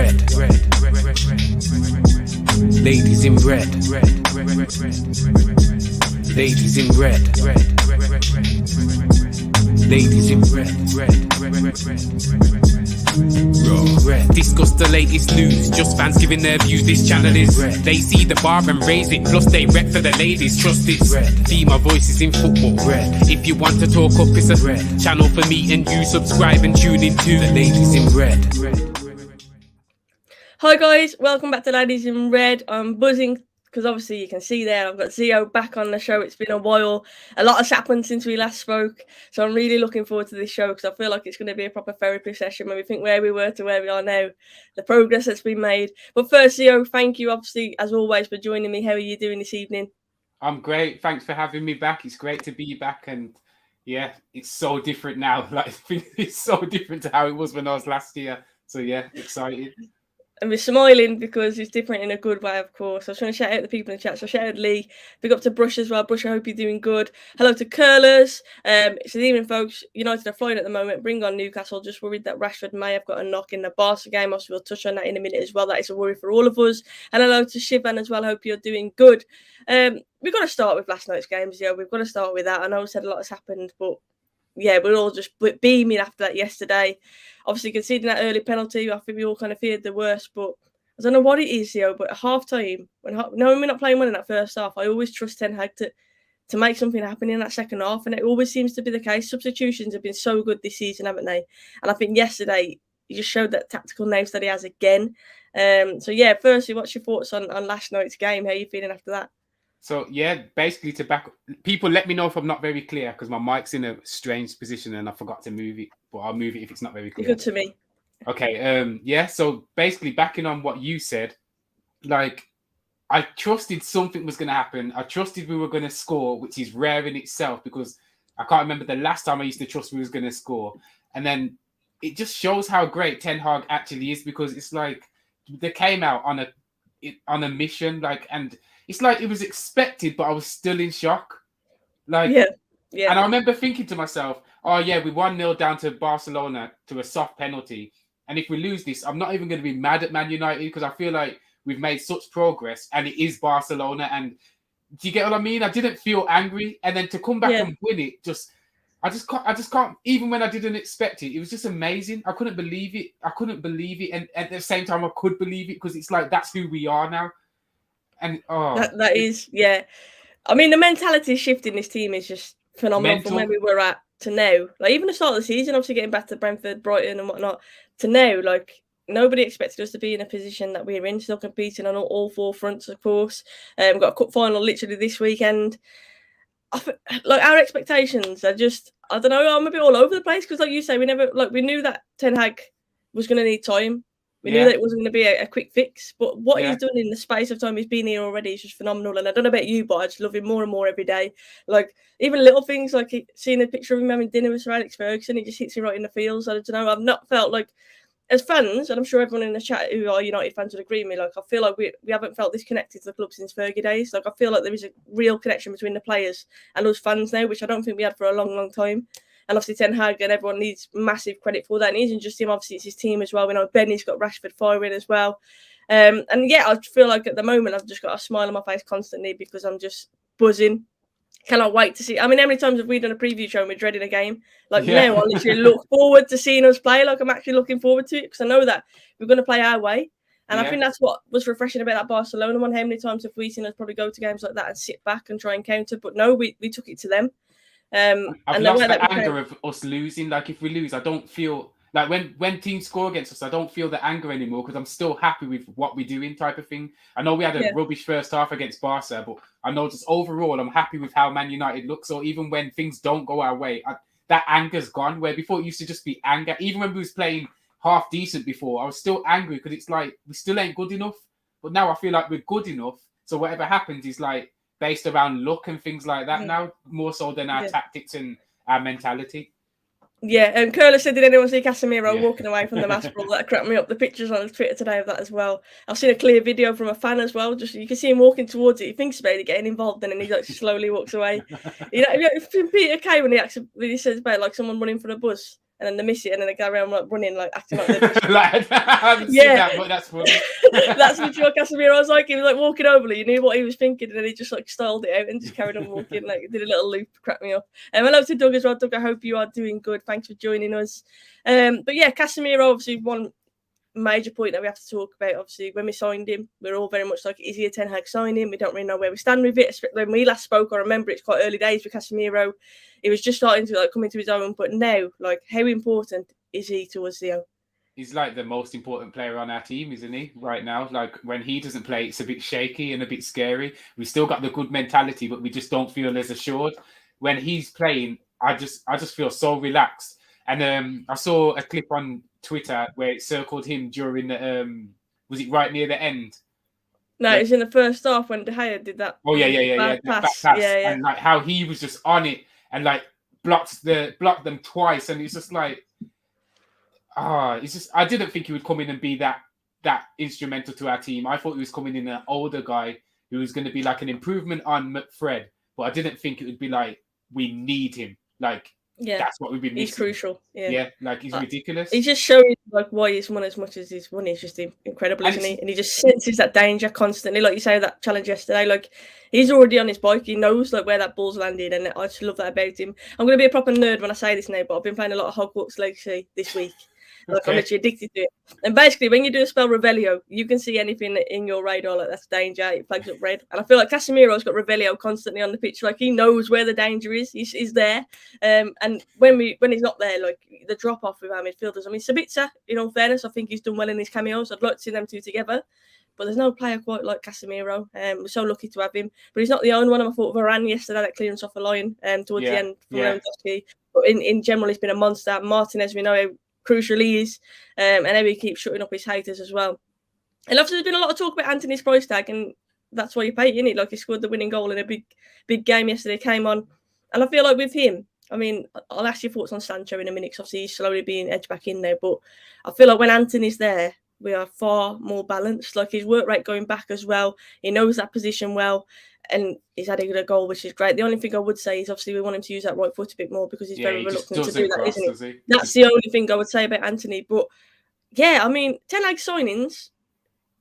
red. Ladies in red. Ladies in red. Ladies in red. Discuss the latest news, just fans giving their views. This channel is red. They see the bar and raise it, plus they rep for the ladies. Trust it's red. Female voices in football. Red. If you want to talk up, it's a red channel for me and you. Subscribe and tune in to the Ladies in Red. Hi guys, welcome back to Ladies in Red. I'm buzzing because obviously you can see there I've got Zeo back on the show. It's been a while. A lot has happened since we last spoke. So I'm really looking forward to this show because I feel like it's going to be a proper therapy session when we think where we were to where we are now, the progress that's been made. But first, Zeo, thank you obviously as always for joining me. How are you doing this evening? I'm great. Thanks for having me back. It's great to be back, and yeah, it's so different now. Like it's so different to how it was when I was last year. So yeah, excited. And we're smiling because it's different in a good way, of course. I was trying to shout out the people in the chat. So shout out Lee. Big up to Brush as well. Brush, I hope you're doing good. Hello to Curlers. It's the evening, folks. United are flying at the moment. Bring on Newcastle. Just worried that Rashford may have got a knock in the Barca game. Also, we'll touch on that in a minute as well. That is a worry for all of us. And hello to Shivan as well. Hope you're doing good. We've got to start with last night's games. Yeah, we've got to start with that. I know I said a lot has happened, but yeah, we're all just beaming after that yesterday. Obviously, conceding that early penalty, I think we all kind of feared the worst, but I don't know what it is, Theo, but at half-time, when we're not playing well in that first half, I always trust Ten Hag to make something happen in that second half, and it always seems to be the case. Substitutions have been so good this season, haven't they? And I think yesterday, he just showed that tactical nous that he has again. So, yeah, firstly, what's your thoughts on last night's game? How are you feeling after that? So, yeah, basically to back... People let me know if I'm not very clear, because my mic's in a strange position and I forgot to move it, but I'll move it if it's not very clear. Good to me. Okay, yeah, so basically backing on what you said, like, I trusted something was going to happen. I trusted we were going to score, which is rare in itself because I can't remember the last time I used to trust we was going to score. And then it just shows how great Ten Hag actually is because it's like they came out on a mission, like, and it's like it was expected, but I was still in shock. Like, yeah. And I remember thinking to myself, oh, yeah, we 1-0 down to Barcelona to a soft penalty. And if we lose this, I'm not even going to be mad at Man United because I feel like we've made such progress and it is Barcelona. And do you get what I mean? I didn't feel angry. And then to come back and win it, I just can't, even when I didn't expect it, it was just amazing. I couldn't believe it. And at the same time, I could believe it because it's like, that's who we are now. And that is, yeah. I mean, the mentality shift in this team is just phenomenal from where we were at to now. Like, even the start of the season, obviously getting back to Brentford, Brighton and whatnot, to now, like, nobody expected us to be in a position that we're in, still competing on all four fronts, of course. We've got a cup final literally this weekend. Like, our expectations are just, I don't know, I'm a bit all over the place because, like you say, we knew that Ten Hag was going to need time. We knew that it wasn't going to be a quick fix, but what he's done in the space of time he's been here already is just phenomenal. And I don't know about you, but I just love him more and more every day. Like, even little things like seeing a picture of him having dinner with Sir Alex Ferguson, it just hits me right in the feels. I don't know. I've not felt like, as fans, and I'm sure everyone in the chat who are United fans would agree with me, like, I feel like we haven't felt this connected to the club since Fergie days. Like, I feel like there is a real connection between the players and us fans now, which I don't think we had for a long, long time. And obviously Ten Hag and everyone needs massive credit for that. And it isn't just him, obviously it's his team as well. We know Benny's got Rashford firing as well. And yeah, I feel like at the moment I've just got a smile on my face constantly because I'm just buzzing. Cannot wait to see. I mean, how many times have we done a preview show and we're dreading a game? Like now I literally look forward to seeing us play. Like, I'm actually looking forward to it because I know that we're going to play our way. And I think that's what was refreshing about that Barcelona one. How many times have we seen us probably go to games like that and sit back and try and counter? But no, we took it to them. I've lost the anger of us losing. Like, if we lose, I don't feel like when teams score against us, I don't feel the anger anymore because I'm still happy with what we're doing, type of thing. I know we had a rubbish first half against Barca, but I know just overall I'm happy with how Man United looks. So even when things don't go our way, that anger's gone. Where before it used to just be anger. Even when we was playing half decent before, I was still angry because it's like we still ain't good enough. But now I feel like we're good enough. So whatever happens is like based around luck and things like that now, more so than our tactics and our mentality. Yeah, and Curler said, did anyone see Casemiro walking away from the mass brawl? That cracked me up. The pictures on Twitter today of that as well. I've seen a clear video from a fan as well. Just you can see him walking towards it. He thinks about it, getting involved, and then he like slowly walks away. You know, Peter Kay when he says about like someone running for a bus, and then they miss it, and then they go around like running, like acting like they're I haven't seen that, but that's funny. That's literally what Casemiro was like. He was like walking over, you knew what he was thinking, and then he just like styled it out and just carried on walking, like did a little loop, cracked me up. Hello to Doug as well. Doug, I hope you are doing good. Thanks for joining us. But yeah, Casemiro, obviously one major point that we have to talk about. Obviously, when we signed him, we're all very much like, is he a Ten Hag signing? We don't really know where we stand with it. When we last spoke, I remember it's quite early days with Casemiro. He was just starting to like come into his own, but now, like, how important is he to us, Zeo? He's like the most important player on our team, isn't he? Right now, like when he doesn't play, it's a bit shaky and a bit scary. We still got the good mentality, but we just don't feel as assured. When he's playing, I just feel so relaxed. And I saw a clip on Twitter where it circled him during the was it right near the end? No, it was in the first half when De Gea did that. Oh yeah. Pass. Yeah. And like how he was just on it and like blocked them twice, and it's just like, it's just, I didn't think he would come in and be that instrumental to our team. I thought he was coming in an older guy who was going to be like an improvement on McFred, but I didn't think it would be like, we need him. Like, that's what we've been missing. He's crucial. Yeah, like he's ridiculous. He's just showing like why he's won as much as he's won. He's just incredible, isn't he? And he just senses that danger constantly. Like you say, that challenge yesterday, like he's already on his bike. He knows like where that ball's landing, and I just love that about him. I'm going to be a proper nerd when I say this now, but I've been playing a lot of Hogwarts Legacy this week. Like, I'm literally addicted to it. And basically, when you do a spell Revelio, you can see anything in your radar, like that's danger. It flags up red. And I feel like Casemiro's got Revelio constantly on the pitch. Like, he knows where the danger is. He's there. And when he's not there, like, the drop-off with our midfielders. I mean, Sabitzer, in all fairness, I think he's done well in his cameos. I'd like to see them two together. But there's no player quite like Casemiro. We're so lucky to have him. But he's not the only one. I thought Varane yesterday, that clearance off the line towards the end. But in general, he's been a monster. Martinez, we know how crucial he is, and then he keeps shutting up his haters as well. And obviously there's been a lot of talk about Anthony's price tag, and that's why you pay it, isn't it? Like, he scored the winning goal in a big game yesterday, came on, and I feel like with him, I mean, I'll ask your thoughts on Sancho in a minute, because obviously he's slowly being edged back in there, but I feel like when Anthony's there, we are far more balanced. Like, his work rate going back as well, he knows that position well, and he's adding a goal, which is great. The only thing I would say is obviously we want him to use that right foot a bit more, because he's very reluctant to do that, isn't he? That's the only thing I would say about Anthony. But yeah, I mean, Ten Hag signings,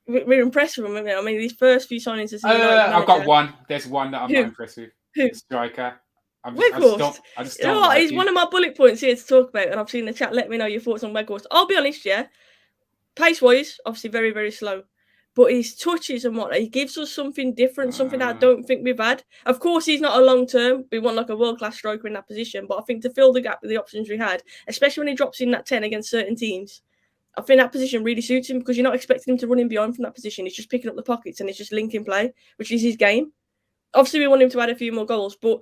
we're impressed with him. I mean, these first few signings. I've got one. There's one that I'm not impressed with. Who? Striker. I just don't like he's one of my bullet points here to talk about, and I've seen the chat. Let me know your thoughts on Weghorst. I'll be honest, pace-wise, obviously very, very slow. But his touches and what he gives us something different, something that I don't think we've had. Of course, he's not a long term. We want like a world-class striker in that position. But I think to fill the gap with the options we had, especially when he drops in that 10 against certain teams, I think that position really suits him, because you're not expecting him to run in behind from that position. He's just picking up the pockets and it's just linking play, which is his game. Obviously, we want him to add a few more goals, but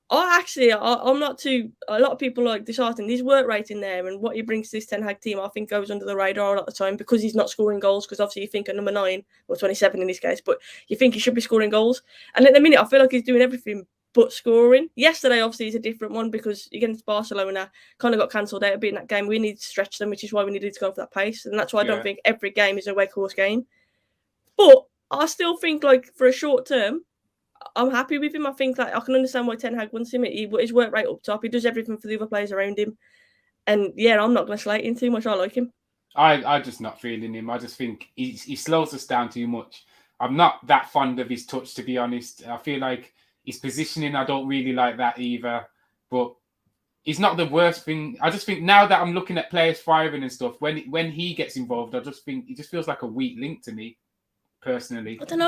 I'm not too. A lot of people like disheartened. His work rate in there and what he brings to this Ten Hag team, I think, goes under the radar a lot of the time, because he's not scoring goals. Because obviously you think at number 9 or 27 in this case, but you think he should be scoring goals. And at the minute, I feel like he's doing everything but scoring. Yesterday, obviously, is a different one, because against Barcelona, kind of got cancelled out a bit in that game. We needed to stretch them, which is why we needed to go for that pace, and that's why I don't think every game is a Weghorst game. But I still think, like, for a short term, I'm happy with him. I think that I can understand why Ten Hag wants him. His work rate up top. He does everything for the other players around him. And yeah, I'm not going to slate him too much. I like him. I'm just not feeling him. I just think he slows us down too much. I'm not that fond of his touch, to be honest. I feel like his positioning, I don't really like that either. But he's not the worst thing. I just think now that I'm looking at players firing and stuff, when he gets involved, I just think he just feels like a weak link to me, personally. I don't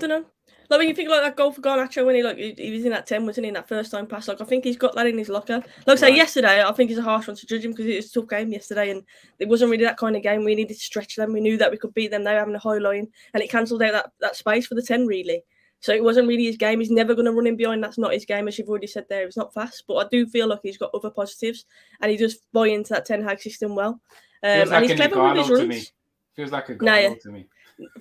know. Like, when you think like that goal for Garnacho when he was in that 10, wasn't he, in that first time pass? Like, I think he's got that in his locker. Like I say, yesterday, I think he's a harsh one to judge him, because it was a tough game yesterday, and it wasn't really that kind of game. We needed to stretch them. We knew that we could beat them. They were having a high line, and it cancelled out that space for the 10, really. So it wasn't really his game. He's never going to run in behind. That's not his game, as you've already said there. It's not fast, but I do feel like he's got other positives, and he does buy into that Ten Hag system well. And he's clever with his runs. Feels like a goal to me.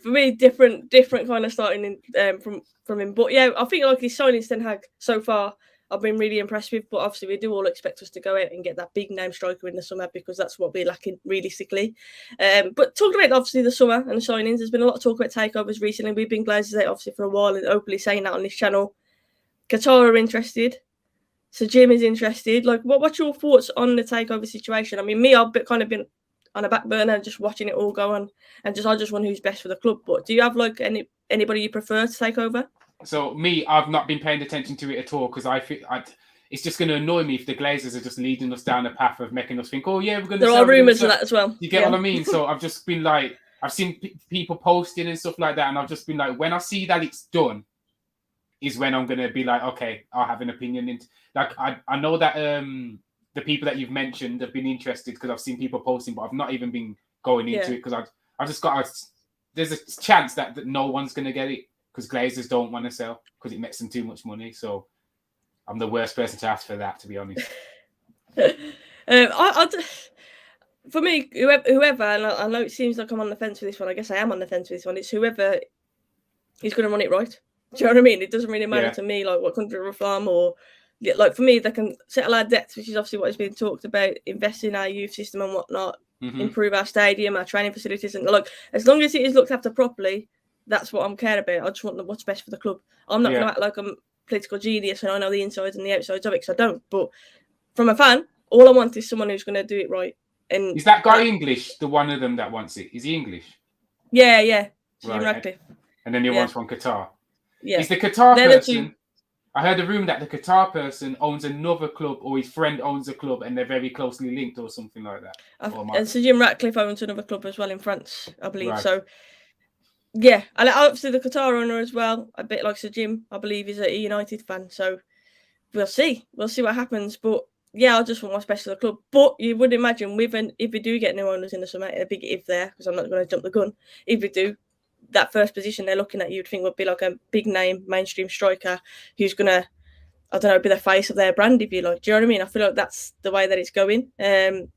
For me, different kind of starting in, from him. But yeah, I think like his signings Ten Hag so far, I've been really impressed with. But obviously, we do all expect us to go out and get that big name striker in the summer, because that's what we're lacking realistically. But talking about obviously the summer and the signings, there's been a lot of talk about takeovers recently. We've been Glazers out obviously for a while and openly saying that on this channel. Qatar are interested. So Jim is interested. Like, what's your thoughts on the takeover situation? I mean, me, I've kind of been on a back burner, just watching it all go on, and I just want who's best for the club. But do you have like anybody you prefer to take over? So me, I've not been paying attention to it at all because I feel it's just going to annoy me if the Glazers are just leading us down a path of making us think, oh yeah, we're going to. There are rumours of that as well. You get what I mean? So I've just been like, I've seen people posting and stuff like that, and I've just been like, when I see that it's done, is when I'm going to be like, okay, I'll have an opinion. Like I know that the people that you've mentioned have been interested because I've seen people posting, but I've not even been going into it because I just got there's a chance that no one's going to get it because Glazers don't want to sell because it makes them too much money. So I'm the worst person to ask for that, to be honest. For me, whoever, and I know it seems like I'm on the fence with this one. I guess I am on the fence with this one. It's whoever is going to run it right. Do you know what I mean? It doesn't really matter to me, like what country we're from, or like for me, they can settle our debts, which is obviously what has been talked about, invest in our youth system and whatnot, improve our stadium, our training facilities, and like as long as it is looked after properly, that's what I'm care about. I just want what's best for the club. I'm not going to act like I'm political genius and I know the insides and the outsides of it because I don't. But from a fan, all I want is someone who's going to do it right. And is that guy English? The one of them that wants it? Is he English? Yeah. Jim Right. Radcliffe. And then the one's from Qatar. Yeah. Is the Qatar person? I heard a rumor that the Qatar person owns another club, or his friend owns a club, and they're very closely linked, or something like that. And so Jim Ratcliffe owns another club as well in France, I believe. Right. So, yeah, and obviously the Qatar owner as well, a bit like Sir Jim, I believe, is a United fan. So we'll see what happens. But yeah, I just want what's best for the club. But you would imagine if we do get new owners in the summer, a big if there, because I'm not going to jump the gun. If we do, that first position they're looking at, you'd think would be like a big name mainstream striker who's gonna, I don't know, be the face of their brand, if you like. Do you know what I mean? I feel like that's the way that it's going.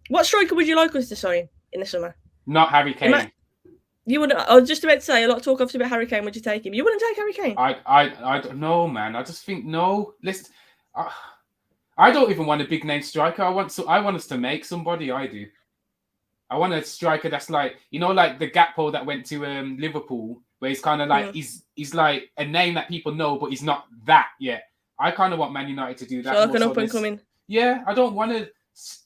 What striker would you like us to sign in the summer? Not Harry Kane. You wouldn't. I was just about to say a lot of talk obviously about Harry Kane. Would you take him? You wouldn't take Harry Kane. I don't know, man. I just think no. I don't even want a big name striker. I want us to make somebody. I do. I want a striker that's like, you know, like the Gakpo that went to Liverpool, where he's kind of like he's like a name that people know, but he's not that yet. I kind of want Man United to do that. So like an up and coming. Yeah, I don't want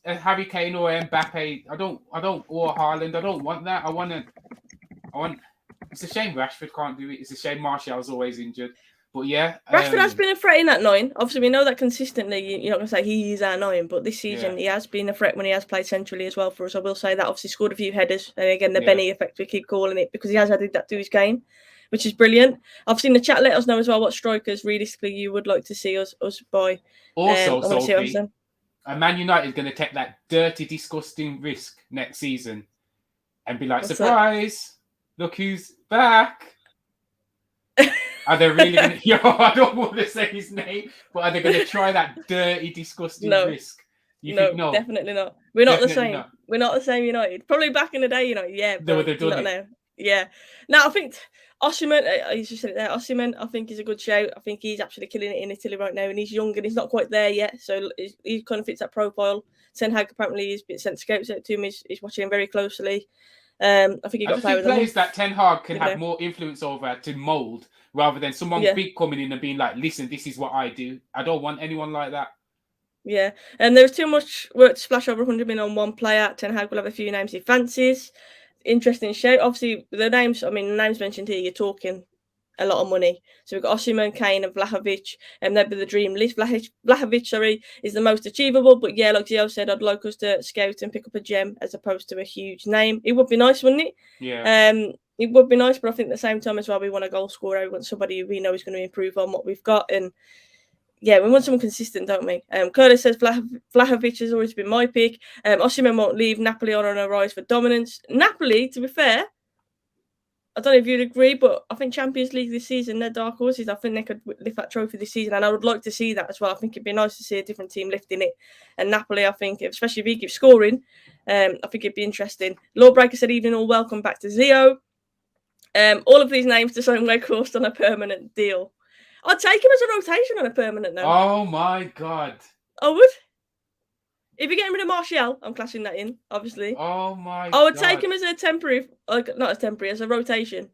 a Harry Kane or Mbappe. I don't or Haaland. I don't want that. I want. It's a shame Rashford can't do it. It's a shame Martial's always injured. But yeah, Rashford has been a threat in that 9. Obviously, we know that consistently. You're not going to say he is our 9, but this season he has been a threat when he has played centrally as well for us. I will say that. Obviously, scored a few headers. And again, the Benny effect, we keep calling it, because he has added that to his game, which is brilliant. Obviously, in the chat, let us know as well what strikers realistically you would like to see us buy. Also, Sophie, Man United is going to take that dirty, disgusting risk next season and be like, surprise! Look who's back. Are they really going to... I don't want to say his name, but are they going to try that dirty, disgusting risk? No, definitely not. We're not the same. We're not the same United. Probably back in the day, United, but they've done it. Now. Yeah. Now, I think Osimhen, you just said it there, Osimhen, I think is a good shout. I think he's absolutely killing it in Italy right now, and he's young and he's not quite there yet, so he kind of fits that profile. Ten Hag apparently has been sent scouts out to him. He's watching him very closely. I think he got to play with players that Ten Hag can have more influence over to mould, rather than someone big coming in and being like, listen, this is what I do. I don't want anyone like that. Yeah, and there's too much work to splash over 100 million on one player. Ten Hag will have a few names he fancies. Interesting shout. Obviously, the names mentioned here, you're talking a lot of money. So we've got Osimhen, Kane, and Vlahovic, and that'd be the dream list. Vlahovic, is the most achievable, but yeah, like Zeo said, I'd like us to scout and pick up a gem as opposed to a huge name. It would be nice, wouldn't it? Yeah. It would be nice, but I think at the same time as well, we want a goal scorer. We want somebody we know is going to improve on what we've got, and yeah, we want someone consistent, don't we? Curtis says Vlahovic has always been my pick. Osimhen won't leave. Napoli are on a rise for dominance. Napoli, to be fair, I don't know if you'd agree, but I think Champions League this season, they're dark horses. I think they could lift that trophy this season, and I would like to see that as well. I think it'd be nice to see a different team lifting it. And Napoli, I think, especially if he keeps scoring, I think it'd be interesting. Lawbreaker said, evening all, welcome back to Zeo. All of these names to sign Weghorst on a permanent deal. I'd take him as a rotation on a permanent note. Oh my God. I would. If you're getting rid of Martial, I'm classing that in, obviously. Oh my God. I would take him as a temporary, not as temporary, as a rotation.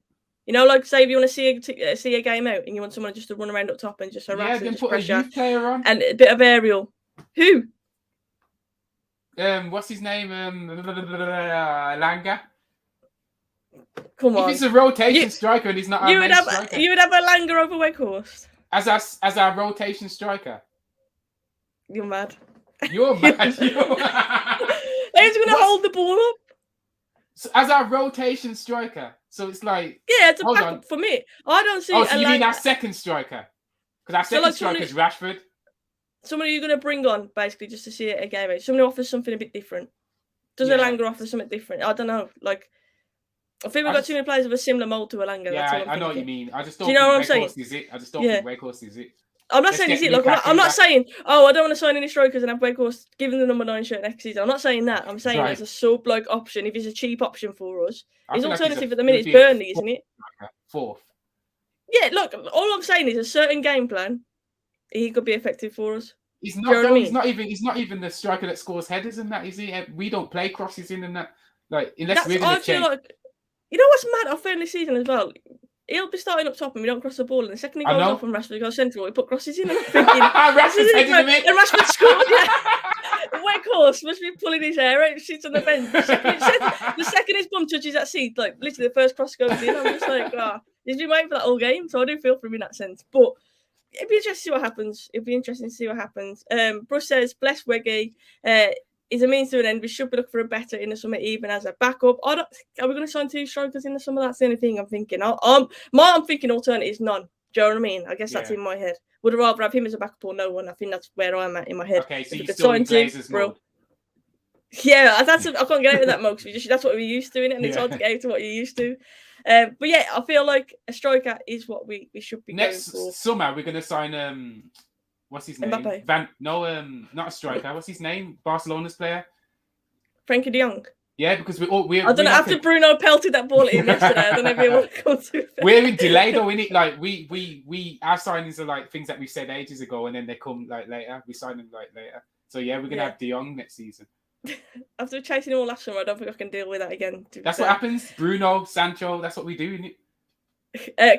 You know, like say if you want to see a game out and you want someone just to run around up top and just harass and then just put pressure a youth player on and a bit of aerial. Who? What's his name? Langa. Come on. If it's a rotation striker and he's not our main striker, you would have Langa over Weghorst as our rotation striker. You're mad. You're mad. Who's going to hold the ball up? So as our rotation striker. So it's like it's a backup for me. I don't see. Oh, so you mean our second striker? Because our second striker is Rashford. Somebody you're going to bring on basically just to see it a game out. Somebody offers something a bit different. Does Elanga offer something different? I don't know. Like, I think we've got too many players of a similar mold to Elanga. Yeah, I know what you mean. I just don't think Weghorst is it. I just don't think Weghorst is it. I'm not saying is it. Like, I'm not saying, I don't want to sign any strikers and have Weghorst given the number 9 shirt next season. I'm not saying that. I'm saying as a sub-like option, if it's a cheap option for us. His alternative at the minute is Burnley, isn't it? Fourth. Yeah, look, all I'm saying is a certain game plan, he could be effective for us. He's not. He's not even the striker that scores headers and that, is he? We don't play crosses in and that. Like, unless we're going to change. Like, you know what's mad? I feel this season as well. He'll be starting up top and we don't cross the ball. And the second he goes off and Rashford goes central, we put crosses in. And I'm thinking, and Rashford scored. Weghorst must be pulling his hair out, sits on the bench. The second his bum touches that seat, like literally the first cross goes in. I'm just like, he's been waiting for that whole game. So I do feel for him in that sense. But it'd be interesting to see what happens. Bruce says, bless Weggy. Is a means to an end. We should be looking for a better in the summer, even as a backup. Are we going to sign 2 strikers in the summer? That's the only thing I'm thinking. I'm thinking alternative is none. Do you know what I mean? I guess that's in my head. Would rather have him as a backup or no one. I think that's where I'm at in my head. Okay, so you still in Glazers mode. Yeah, I can't get out of that mode. That's what we're used to, innit? And it's hard to get out to what you're used to. But yeah, I feel like a striker is what we should be next going for. Summer, we're going to sign what's his name? Mbappe. Not a striker. What's his name? Barcelona's player. Frankie de Jong. Yeah, because we I don't know. After Bruno pelted that ball at him yesterday, I don't know if he will come to. We're in delay though, innit? Like we our signings are like things that we said ages ago, and then they come like later. We sign them like later. So yeah, we're gonna have de Jong next season. After chasing him all last summer, I don't think I can deal with that again. That's what happens. Bruno, Sancho. That's what we do, innit?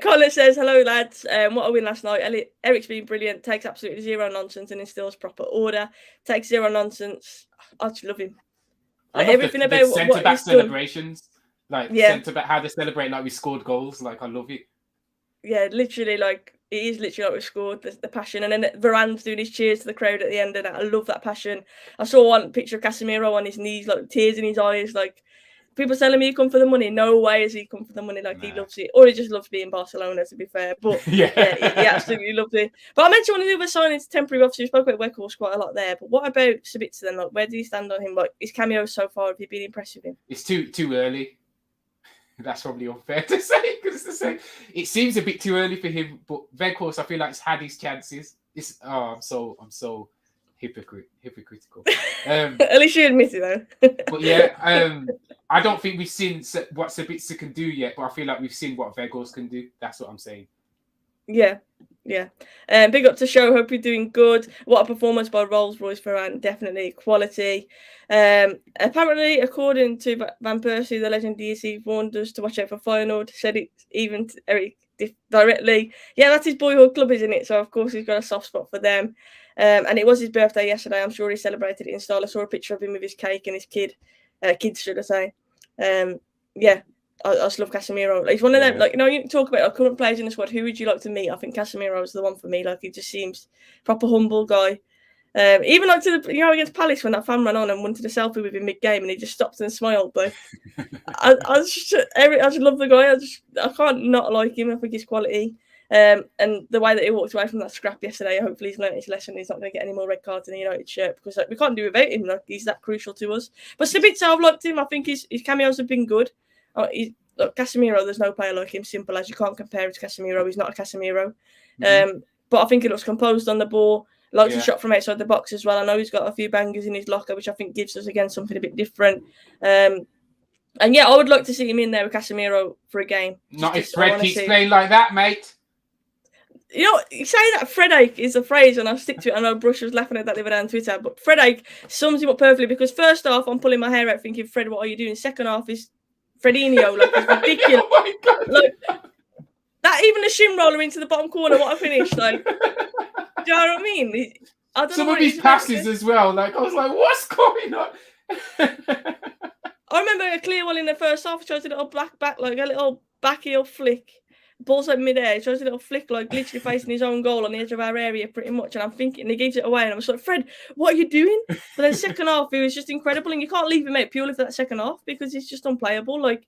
Colin says, hello lads, what a win last night. Eric's been brilliant, takes absolutely zero nonsense and instills proper order, takes zero nonsense. I just love him. Everything about the centre-back celebrations, centre-back, how they celebrate like we scored goals, like I love it. Yeah, literally, like it is literally like we scored, the passion. And then Varane's doing his cheers to the crowd at the end of that. I love that passion. I saw one picture of Casemiro on his knees, like tears in his eyes, like people telling me he come for the money. No way has he come for the money. Like he loves it, or he just loves being Barcelona. To be fair, but he absolutely loves it. But I mentioned one of the other signings, temporary. Obviously, we spoke about Weghorst quite a lot there. But what about Sabitzer then? Like, where do you stand on him? Like his cameos so far, have you been impressed with him? It's too early. That's probably unfair to say because it seems a bit too early for him. But Weghorst, I feel like he's had his chances. I'm so hypocritical. At least you admit it though. But yeah, I don't think we've seen what Sabitzer can do yet, but I feel like we've seen what Weghorst can do. That's what I'm saying. Yeah. Big up to show. Hope you're doing good. What a performance by Rolls-Royce Varane. Definitely quality. Apparently, according to Van Persie, the legend DC warned us to watch out for Feyenoord. Said it even to Eric directly. Yeah, that's his boyhood club, isn't it? So of course he's got a soft spot for them. And it was his birthday yesterday. I'm sure he celebrated it in style. I saw a picture of him with his cake and his kids, should I say. I just love Casemiro. He's one of them, you talk about our current players in the squad. Who would you like to meet? I think Casemiro is the one for me. Like, he just seems proper humble guy. Even like against Palace when that fan ran on and wanted a selfie with him mid-game and he just stopped and smiled. Like, I just love the guy. I can't not like him. I think he's quality. And the way that he walked away from that scrap yesterday, hopefully he's learned his lesson. He's not going to get any more red cards in the United shirt because we can't do without him. Like, he's that crucial to us. But Sabitzer, I've liked him. I think his cameos have been good. Casemiro, there's no player like him. Simple as, you can't compare him to Casemiro. He's not a Casemiro. But I think he looks composed on the ball. Likes a shot from outside the box as well. I know he's got a few bangers in his locker, which I think gives us again something a bit different. And yeah, I would like to see him in there with Casemiro for a game. Not if Fred keeps playing like that, mate. You know, you say that Fredache is a phrase, and I'll stick to it. I know Brush was laughing at that the other day on Twitter, but Fredache sums him up perfectly because first off, I'm pulling my hair out thinking, Fred, what are you doing? Second half is Fredinho, like, it's ridiculous. Oh my God. Like, that, even a shim roller into the bottom corner, what a finish. Like, do you know what I mean? I don't Some know of his passes as well. Like, I was like, what's going on? I remember a clear one in the first half. He tries a little back, like a little backheel flick. Ball's like mid-air. He tries a little flick, like literally facing his own goal on the edge of our area pretty much. And I'm thinking, he gives it away. And I'm just like, Fred, what are you doing? But then second half, he was just incredible. And you can't leave him out purely for that second half because he's just unplayable. Like,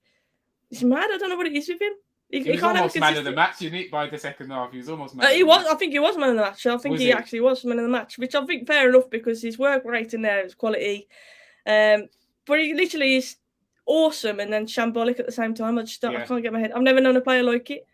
he's mad. I don't know what it is with him. He was can't almost man of the match, isn't it? By the second half, he was almost man. He was. I think he was man of the match. I think Was he actually was man of the match, which I think fair enough because his work rate in there is quality. But he literally is awesome and then shambolic at the same time. I can't get my head. I've never known a player like it.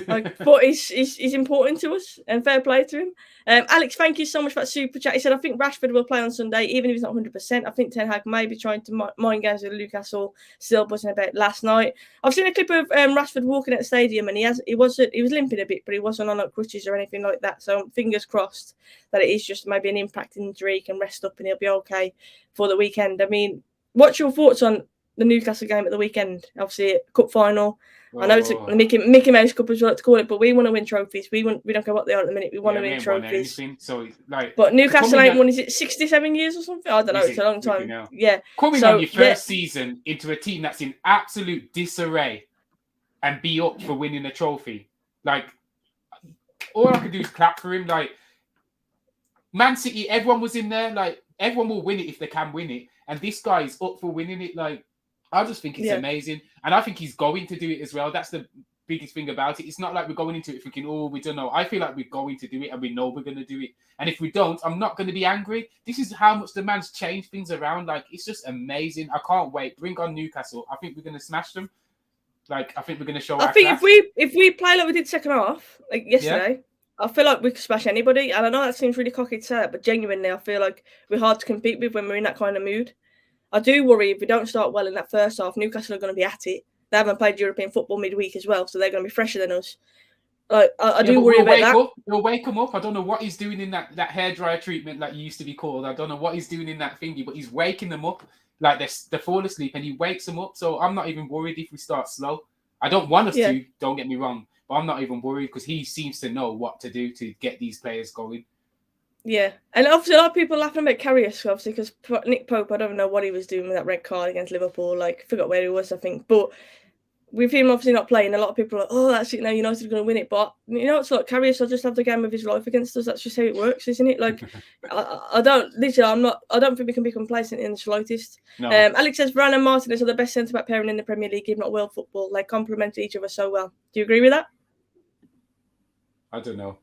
Like, but he's important to us and fair play to him. Alex, thank you so much for that super chat. He said, I think Rashford will play on Sunday, even if he's not 100%. I think Ten Hag may be trying to mind games with Newcastle, still buzzing about last night. I've seen a clip of Rashford walking at the stadium and he was limping a bit, but he wasn't on like crutches or anything like that. So fingers crossed that it is just maybe an impact injury. He can rest up and he'll be okay for the weekend. I mean, what's your thoughts on the Newcastle game at the weekend? Obviously, cup final. I know it's a Mickey Mouse Cup as well to call it, but we want to win trophies. We don't care what they are at the minute. We want to win trophies. So, like, but Newcastle ain't won, is it 67 years or something? I don't know. It's a long time. Yeah. Coming on your first season into a team that's in absolute disarray and be up for winning a trophy. Like, all I could do is clap for him. Like, Man City, everyone was in there. Like, everyone will win it if they can win it. And this guy is up for winning it. Like, I just think it's amazing. And I think he's going to do it as well. That's the biggest thing about it. It's not like we're going into it thinking, oh, we don't know. I feel like we're going to do it and we know we're going to do it. And if we don't, I'm not going to be angry. This is how much the man's changed things around. Like, it's just amazing. I can't wait. Bring on Newcastle. I think we're going to smash them. Like, I think we're going to show our class. if we play like we did second half, like yesterday, I feel like we could smash anybody. And I know that seems really cocky to say that, but genuinely, I feel like we're hard to compete with when we're in that kind of mood. I do worry if we don't start well in that first half, Newcastle are going to be at it. They haven't played European football midweek as well, so they're going to be fresher than us. Like, I do worry about that. We'll wake him up. I don't know what he's doing in that hairdryer treatment that used to be called. I don't know what he's doing in that thingy, but he's waking them up. Like, they fall asleep and he wakes them up. So I'm not even worried if we start slow. I don't want us to, don't get me wrong, but I'm not even worried because he seems to know what to do to get these players going. Yeah, and obviously a lot of people laughing about Karius, obviously, because Nick Pope, I don't know what he was doing with that red card against Liverpool. Like, I forgot where he was, I think. But with him obviously not playing, a lot of people are like, oh, that's it now, United are going to win it. But, you know, it's like Karius will just have the game of his life against us. That's just how it works, isn't it? Like, I don't think we can be complacent in the slightest. No. Alex says, Varane and Martinez are the best centre-back pairing in the Premier League, if not world football. They complement each other so well. Do you agree with that? I don't know.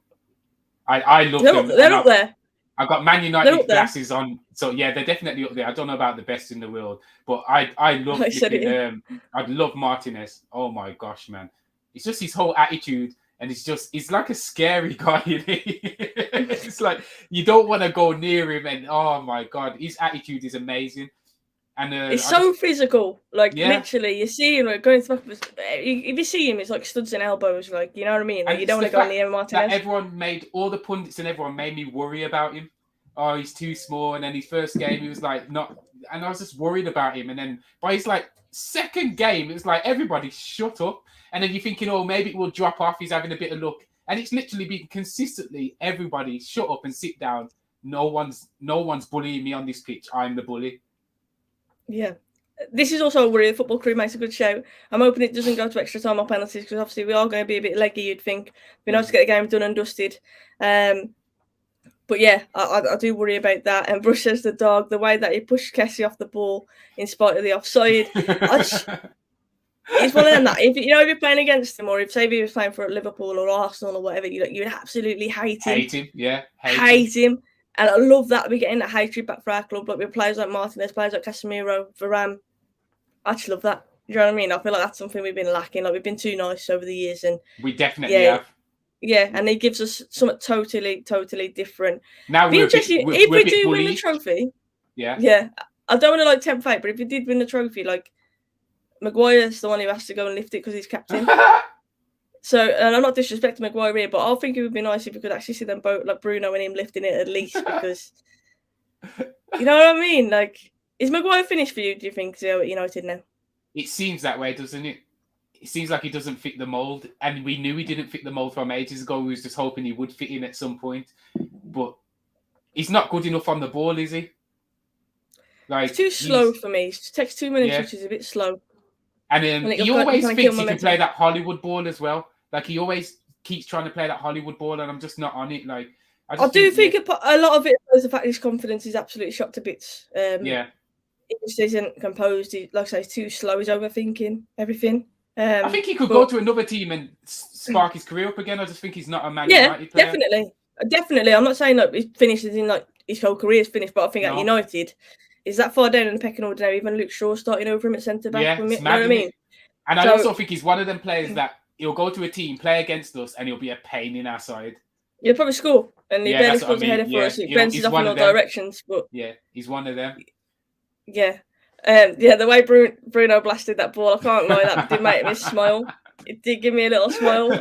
I love them. They're up there. I've got Man United glasses on, so yeah, they're definitely up there. I don't know about the best in the world, but I love I'd love Martinez. Oh my gosh, man. It's just his whole attitude, and he's like a scary guy. It's like you don't want to go near him, and oh my god, his attitude is amazing. And it's so physical, like literally, you see him like going to if you see him, it's like studs and elbows, like, you know what I mean? Like, you don't want to go near Martinez. Everyone all the pundits and everyone made me worry about him. Oh, he's too small. And then his first game, he was like not, and I was just worried about him. And then by his like second game, it was like everybody shut up. And then you're thinking, oh, maybe it will drop off. He's having a bit of luck, and it's literally been consistently everybody shut up and sit down. No one's bullying me on this pitch. I'm the bully. Yeah, this is also a worry. The football crew makes a good show. I'm hoping it doesn't go to extra time or penalties because obviously we are going to be a bit leggy, you'd think. Be nice to get the game done and dusted. But yeah, I do worry about that. And Bruce says the dog, the way that he pushed Kessie off the ball in spite of the offside. It's one of them that if you're playing against him, or if say he was playing for Liverpool or Arsenal or whatever, you'd absolutely hate him. Hate him. And I love that we're getting that hatred back for our club, like with players like Martinez, players like Casemiro, Varane. I just love that. You know what I mean? I feel like that's something we've been lacking. Like, we've been too nice over the years, and we definitely have. Yeah, and he gives us something totally different. Now be interesting if we do win the trophy. Yeah. I don't want to like tempt fate, but if we did win the trophy, like Maguire's the one who has to go and lift it because he's captain. So, and I'm not disrespecting Maguire here, but I think it would be nice if we could actually see them both, like Bruno and him, lifting it at least, because you know what I mean? Like, is Maguire finished for you, do you think, Zeo, at United now? It seems that way, doesn't it? it seems like he doesn't fit the mold, and we knew he didn't fit the mold from ages ago. We was just hoping he would fit in at some point, but he's not good enough on the ball, is he? Like, it's too slow for me. It takes too many touches, a bit slow. And he always thinks he can play that Hollywood ball as well. Like, he always keeps trying to play that Hollywood ball, and I'm just not on it. Like, I do think a lot of it is the fact his confidence is absolutely shot to bits. He just isn't composed. He, like I say, he's too slow. He's overthinking everything. I think he could go to another team and spark his career up again. I just think he's not a Man United player. Definitely. I'm not saying he finishes in like his whole career is finished, but I think at United, is that far down in the pecking order now? Even Luke Shaw starting over him at centre back. Yeah, you know what I mean? And I also think he's one of them players that he'll go to a team, play against us, and he'll be a pain in our side. He'll probably score, and he barely scores a header for us. He bounces off in all directions. But yeah, he's one of them. Yeah. The way Bruno blasted that ball, I can't lie, that did make me smile. It did give me a little smile.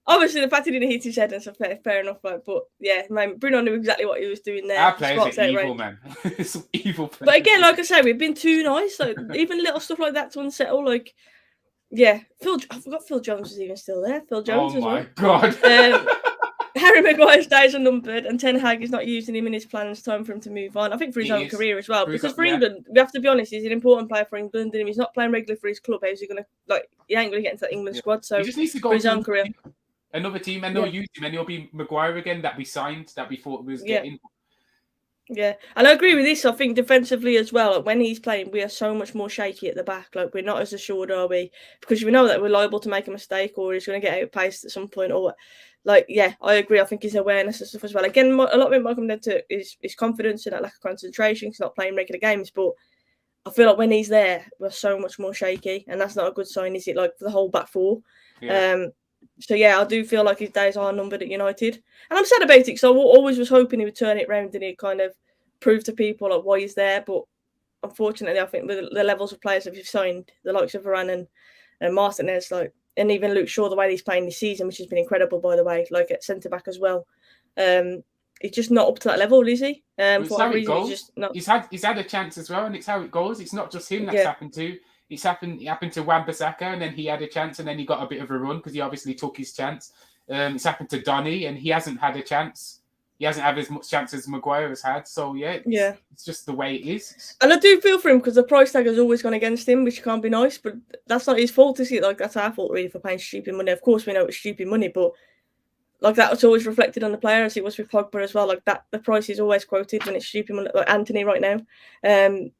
Obviously, the fact he didn't hit his head and stuff, fair enough. But yeah, man, Bruno knew exactly what he was doing there. Our players are evil, man. Some evil players. But again, like I say, we've been too nice. Like, even little stuff like that to unsettle. Like, yeah, I forgot Phil Jones was even still there. Phil Jones as well. Oh my God. Harry Maguire's days are numbered, and Ten Hag is not using him in his plans. Time for him to move on. I think for his own career as well. Because for England, we have to be honest, he's an important player for England, and if he's not playing regularly for his club, how's he gonna he ain't gonna get into that England squad. So he just needs to go for his own career. Another team, and they'll use him, and he'll be Maguire again that we signed, that we thought was getting. Yeah, and I agree with this. I think defensively as well, like when he's playing, we are so much more shaky at the back. Like, we're not as assured, are we? Because we know that we're liable to make a mistake, or he's going to get outpaced at some point, or I agree. I think his awareness and stuff as well. Again, a lot of it might come down to his confidence and that lack of concentration. He's not playing regular games, but I feel like when he's there, we're so much more shaky, and that's not a good sign, is it? Like, for the whole back four. Yeah. So yeah, I do feel like his days are numbered at United, and I'm sad about it because I always was hoping he would turn it round and he'd kind of prove to people like why he's there. But unfortunately, I think with the levels of players that we've signed, the likes of Varane and Martinez, and even Luke Shaw, the way he's playing this season, which has been incredible, by the way, like at centre back as well. He's just not up to that level, is he? For how it goes. He's had a chance as well, and it's how it goes. It's not just him that's happened to. It happened to Wan-Bissaka, and then he had a chance, and then he got a bit of a run because he obviously took his chance. It's happened to Donny, and he hasn't had a chance. He hasn't had as much chance as Maguire has had. So it's just the way it is. And I do feel for him because the price tag has always gone against him, which can't be nice. But that's not his fault, is it? Like, that's our fault really for paying stupid money. Of course, we know it's stupid money, but like that was always reflected on the player, as it was with Pogba as well. Like that, the price is always quoted when it's stupid money. Like Anthony right now, and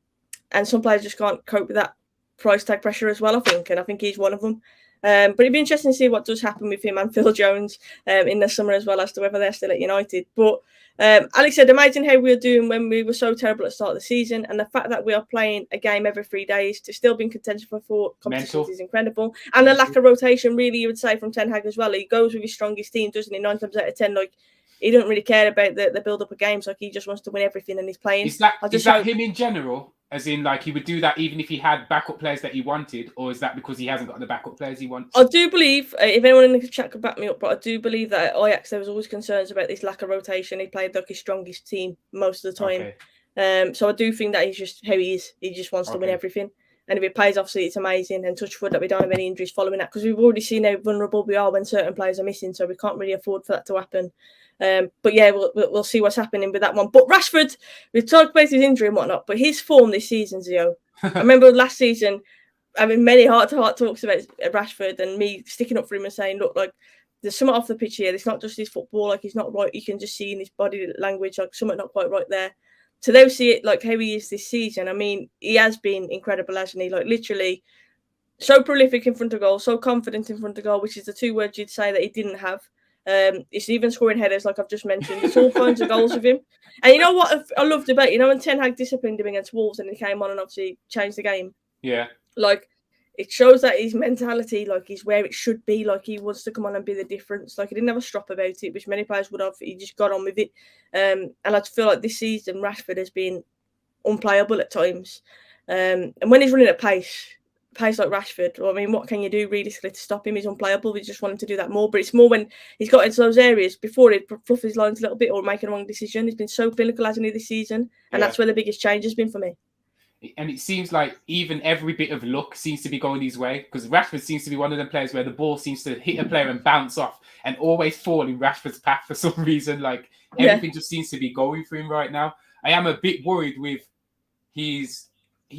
some players just can't cope with that price tag pressure as well, I think, and I think he's one of them. But it'd be interesting to see what does happen with him and Phil Jones in the summer as well, as to whether they're still at United. But Alex said, amazing how we were doing when we were so terrible at the start of the season, and the fact that we are playing a game every 3 days to still be in contention for 4 competitions is incredible. And the lack of rotation, really, you would say, from Ten Hag as well. He goes with his strongest team, doesn't he? 9 times out of 10, like, he doesn't really care about the build-up of games. Like, he just wants to win everything, and he's playing. Is that him in general? As in, like, he would do that even if he had backup players that he wanted, or is that because he hasn't got the backup players he wants? I do believe, if anyone in the chat could back me up, but I do believe that at Ajax there was always concerns about this lack of rotation. He played like his strongest team most of the time. Okay. So I do think that he's just how he is. He just wants to win everything. And if it plays, obviously, it's amazing. And touch wood that we don't have any injuries following that, because we've already seen how vulnerable we are when certain players are missing. So we can't really afford for that to happen. But yeah, we'll see what's happening with that one. But Rashford, we've talked about his injury and whatnot, but his form this season, Zeo. I remember last season having many heart-to-heart talks about Rashford and me sticking up for him and saying, look, like, there's something off the pitch here. It's not just his football. Like, he's not right. You can just see in his body language, like, something not quite right there. To now see it, like, how he is this season, I mean, he has been incredible, hasn't he? Like, literally so prolific in front of goal, so confident in front of goal, which is the 2 words you'd say that he didn't have. It's even scoring headers, like I've just mentioned. It's all kinds of goals with him. And you know what I loved about, when Ten Hag disciplined him against Wolves and he came on and obviously changed the game. Yeah. Like, it shows that his mentality, like, is where it should be. Like, he wants to come on and be the difference. Like, he didn't have a strop about it, which many players would have. He just got on with it. And I feel like this season, Rashford has been unplayable at times. And when he's running at pace like Rashford, well, I mean, what can you do realistically to stop him? He's unplayable. We just want him to do that more. But it's more when he's got into those areas before he'd fluff his lines a little bit or make a wrong decision. He's been so clinical, hasn't he, this season? And that's where the biggest change has been for me. And it seems like even every bit of luck seems to be going his way, because Rashford seems to be one of them players where the ball seems to hit a player and bounce off and always fall in Rashford's path for some reason. Like everything just seems to be going for him right now. I am a bit worried with he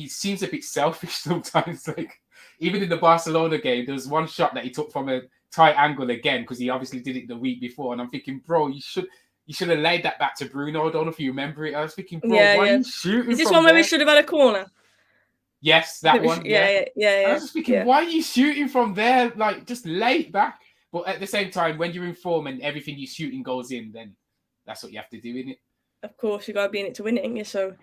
seems a bit selfish sometimes. Like even in the Barcelona game, there was one shot that he took from a tight angle again, because he obviously did it the week before. And I'm thinking, bro, you should have laid that back to Bruno. I don't know if you remember it. I was thinking, bro, why are you shooting? Is this one where we should have had a corner? Yes, that one. Yeah. I was just thinking, why are you shooting from there? Like, just lay it back. But at the same time, when you're in form and everything you're shooting goes in, then that's what you have to do, innit? Of course, you got to be in it to win it, ain't you? So,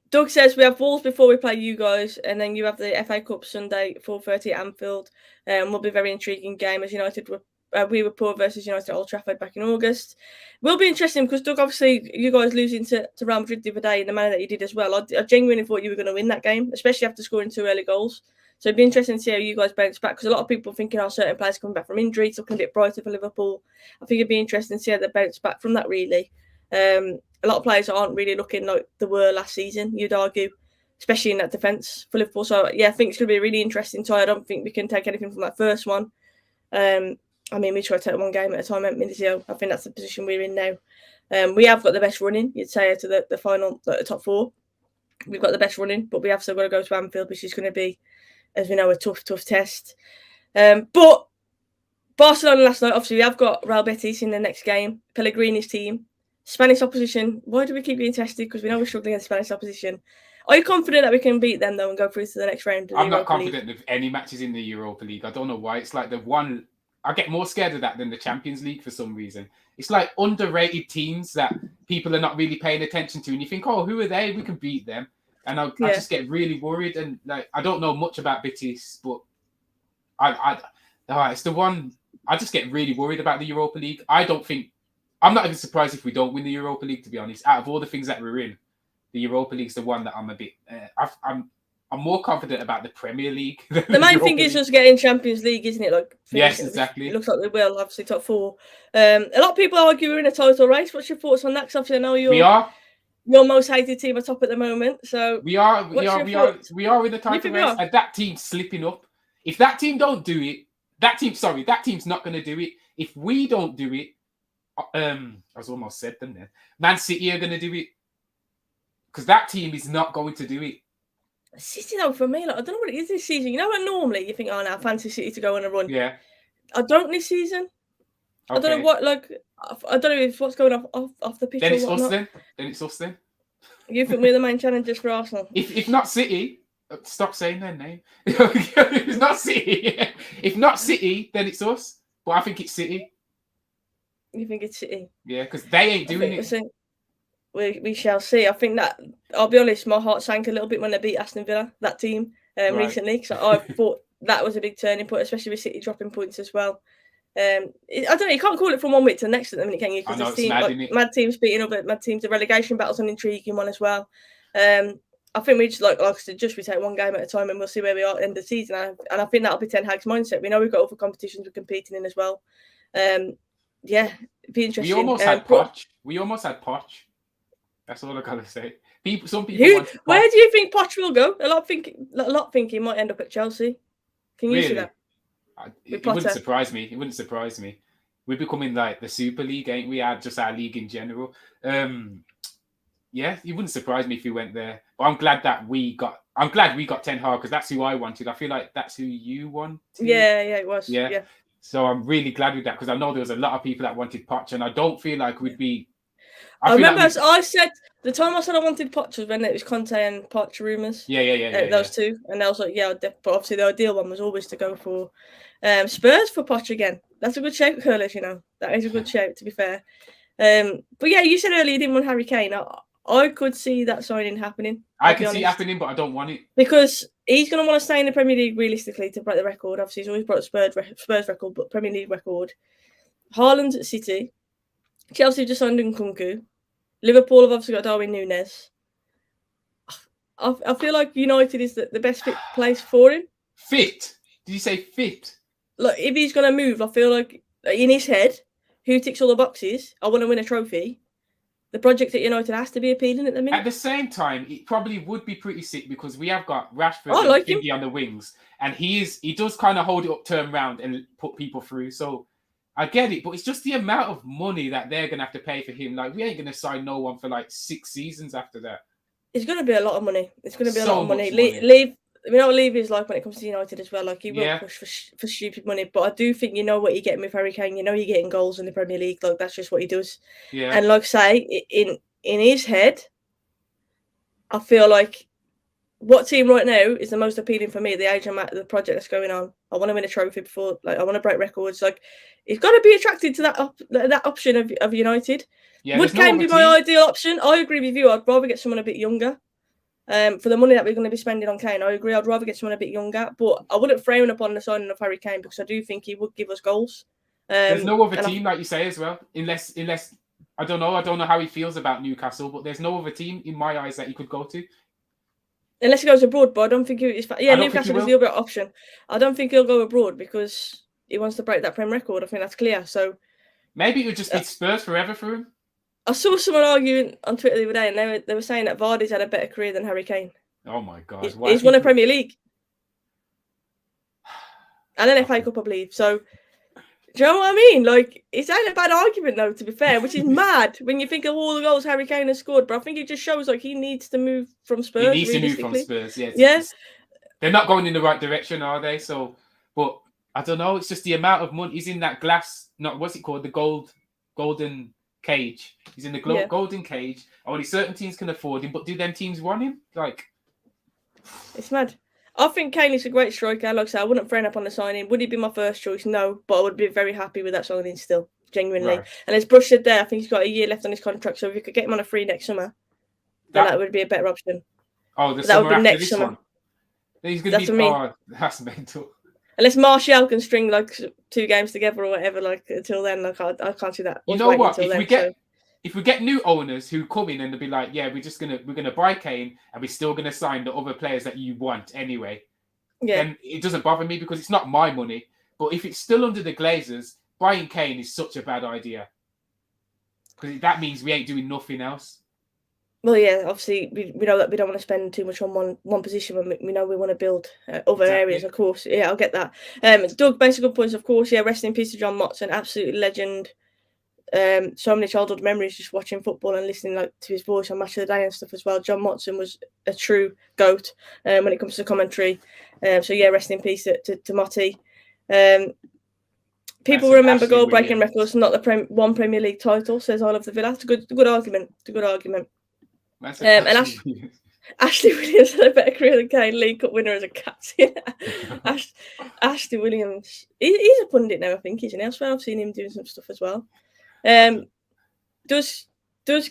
Doug says we have Wolves before we play you guys, and then you have the FA Cup Sunday, 4:30 at Anfield. Will be a very intriguing game, as United were. We were poor versus United at Old Trafford back in August. Will be interesting because, Doug, obviously you guys losing to Real Madrid the other day in the manner that you did as well. I genuinely thought you were going to win that game, especially after scoring 2 early goals. So it'd be interesting to see how you guys bounce back, because a lot of people thinking certain players coming back from injury, it's looking a bit brighter for Liverpool. I think it'd be interesting to see how they bounce back from that, really. A lot of players aren't really looking like they were last season, you'd argue, especially in that defence for Liverpool. So, yeah, I think it's going to be a really interesting tie. I don't think we can take anything from that first one. I mean, we try to take one game at a time, haven't we, Zeo? I think that's the position we're in now. We have got the best running, you'd say, to the final, the top 4. We've got the best running, but we have still got to go to Anfield, which is going to be, as we know, a tough test. But Barcelona last night, obviously, we have got Real Betis in the next game, Pellegrini's team. Spanish opposition, why do we keep being tested? Because we know we're struggling against Spanish opposition. Are you confident that we can beat them, though, and go through to the next round? I'm not confident of any matches in the Europa League. I don't know why. It's like the one... I get more scared of that than the Champions League for some reason. It's like underrated teams that people are not really paying attention to. And you think, oh, who are they? We can beat them. And I just get really worried. And like, I don't know much about Betis, but it's the one... I just get really worried about the Europa League. I'm not even surprised if we don't win the Europa League, to be honest. Out of all the things that we're in, the Europa League's the one that I'm a bit... I'm more confident about the Premier League. The main thing is just getting Champions League, isn't it? Like, yes, exactly. It looks like we will, obviously, top 4. A lot of people argue we're in a title race. What's your thoughts on that? Because obviously I know your most hated team are top at the moment. So we are in the title race, and that team's slipping up. If that team don't do it, that team's not going to do it. If we don't do it, I was almost said them then. Man City are going to do it, because that team is not going to do it. City, though, for me, like, I don't know what it is this season. You know what? Normally you think, oh, now fancy City to go on a run. Yeah. I don't this season. Okay. I don't know what, like, I don't know if what's going off the pitch. Then it's us then. You think we're the main challengers for Arsenal? If not City, stop saying their name. If it's not City, then it's us. But I think it's City. You think it's City? Yeah, because they ain't doing it. We shall see. I think that, I'll be honest, my heart sank a little bit when they beat Aston Villa, that team, recently. Because I thought that was a big turning point, especially with City dropping points as well. I don't know, you can't call it from one week to the next at the minute, can you? Because mad teams beating other mad teams, the relegation battle's an intriguing one as well. I think we just, like I said, we take one game at a time and we'll see where we are at the end of the season. And I think that'll be Ten Hag's mindset. We know we've got other competitions we're competing in as well. Yeah, it'd be interesting. We almost had Poch. That's all I gotta say. Some people. Where do you think Poch will go? A lot think he might end up at Chelsea. Can you see that? It wouldn't surprise me. We're becoming like the Super League, ain't we? Just our league in general. Yeah, it wouldn't surprise me if he went there. But I'm glad we got Ten Hag, because that's who I wanted. I feel like that's who you wanted. Yeah, it was. Yeah. So I'm really glad with that, because I know there was a lot of people that wanted Poch, and I don't feel like we'd be. I remember I said the time I said I wanted Poch was when it was Conte and Poch rumours. Yeah. Those two, and I was like, yeah, but obviously the ideal one was always to go for Spurs for Poch again. That's a good shape, curlers. That is a good shape, to be fair. But yeah, you said earlier you didn't want Harry Kane. I could see that signing happening. I can see it happening, but I don't want it, because he's going to want to stay in the Premier League realistically to break the record. Obviously, he's always brought Spurs record, but Premier League record. Haaland's at City. Chelsea just signed Nkunku. Liverpool have obviously got Darwin Núñez. I feel like United is the best fit place for him. Fit? Did you say fit? Like, if he's going to move, I feel like in his head, who ticks all the boxes? I want to win a trophy. the project at United has to be appealing at the minute. At the same time, it probably would be pretty sick because we have got Rashford I and like Thingy on the wings, and he does kind of hold it up, turn around, and put people through. So I get it, but it's just the amount of money that they're gonna have to pay for him. Like, we ain't gonna sign no one for like 6 seasons after that. It's gonna be a lot of money. It's gonna be a So lot of money. much money. Leave. We know what Levy is like when it comes to United as well. Like, he will Yeah. push for stupid money, but I do think you know what you're getting with Harry Kane. You know you're getting goals in the Premier League. Like, that's just what he does. Yeah. And like I say, in his head, I feel like what team right now is the most appealing for me, the age and the project that's going on. I want to win a trophy before, like, I want to break records. Like, he's got to be attracted to that option of United. Yeah, Would Kane be my ideal option? I agree with you. I'd rather get someone a bit younger. For the money that we're going to be spending on Kane, I agree. I'd rather get someone a bit younger, but I wouldn't frown upon the signing of Harry Kane because I do think he would give us goals. There's no other team, like you say, as well, unless I don't know how he feels about Newcastle, but there's no other team in my eyes that he could go to. Unless he goes abroad, but I don't think Newcastle is the other option. I don't think he'll go abroad because he wants to break that Prem record. I think that's clear. So maybe it would just be Spurs forever for him. I saw someone arguing on Twitter the other day, and they were saying that Vardy's had a better career than Harry Kane. Oh my God! He's won a Premier League and an FA Cup, I believe. So, do you know what I mean? Like, it's ain't a bad argument, though, to be fair, which is mad when you think of all the goals Harry Kane has scored. But I think it just shows like he needs to move from Spurs. He needs to move from Spurs. Yeah. Yes. They're not going in the right direction, are they? So, but I don't know. It's just the amount of money. He's in that glass. Not what's it called? The golden cage. He's in the golden cage. Only certain teams can afford him, but do them teams want him? Like, it's mad. I think Kane is a great striker. Like I said, I wouldn't frown up on the signing. Would he be my first choice? No, but I would be very happy with that signing still, genuinely. Right. And as Bruce said there, I think he's got a year left on his contract, so if we could get him on a free next summer, then that would be a better option. Oh, that would be next summer. One. He's going to be. Oh, that's mental. Unless Martial can string like 2 games together or whatever, like until then, like I can't see that. You know what? If we get new owners who come in and they'll be like, yeah, we're gonna buy Kane and we're still gonna sign the other players that you want anyway. Yeah. Then it doesn't bother me because it's not my money. But if it's still under the Glazers, buying Kane is such a bad idea because that means we ain't doing nothing else. Well, yeah, obviously we know that we don't want to spend too much on one position when we know we want to build other areas, of course. Yeah, I'll get that. Doug, basic good points, of course. Yeah, rest in peace to John Motson, absolute legend. So many childhood memories just watching football and listening to his voice on Match of the Day and stuff as well. John Motson was a true GOAT when it comes to commentary. So yeah, rest in peace to Motty. People remember goal-breaking records, not the one Premier League title, says I love the Villa. It's a good argument. It's a good argument. And Ashley Williams had a better career than Kane, League Cup winner as a captain. Ashley Williams, he's a pundit now, I think, isn't he? I swear I've seen him doing some stuff as well. Does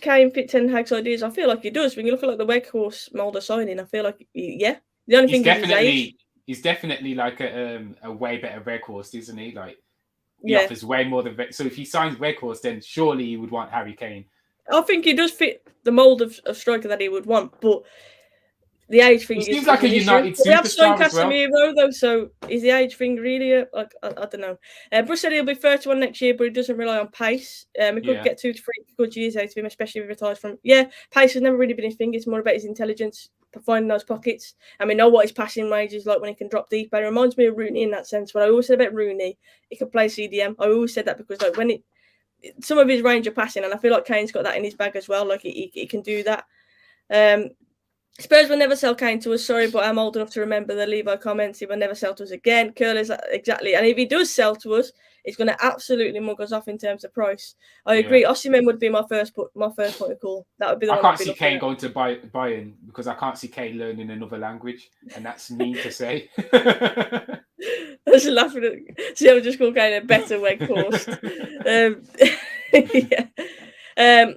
Kane fit Ten Hag's ideas? I feel like he does. When you look at the Weghorst Mulder signing, I feel like the only thing he's definitely like a way better Weghorst, isn't he? Like he offers way more than so if he signs Weghorst, then surely he would want Harry Kane. I think he does fit the mould of striker that he would want, but the age thing seems like a United superstar as well. Casemiro, though, so is the age thing really? I don't know. Bruce said he'll be 31 next year, but he doesn't rely on pace. He could get 2 to 3 good years out of him, especially if he retires from. Yeah, pace has never really been his thing. It's more about his intelligence, finding those pockets. And we know what his passing range is like when he can drop deep. But it reminds me of Rooney in that sense. But I always said about Rooney, he could play CDM. I always said that because when some of his range of passing, and I feel like Kane's got that in his bag as well. Like he can do that. Spurs will never sell Kane to us, sorry, but I'm old enough to remember the Levi comments. He will never sell to us again. Curl is exactly. And if he does sell to us, it's going to absolutely mug us off in terms of price. I agree. Osimhen would be my first point of call. That would be the one. I can't see Kane going to Bayern because I can't see Kane learning another language, and that's mean to say. I was laughing at. See, I would just call Kane a better Weghorst. Yeah.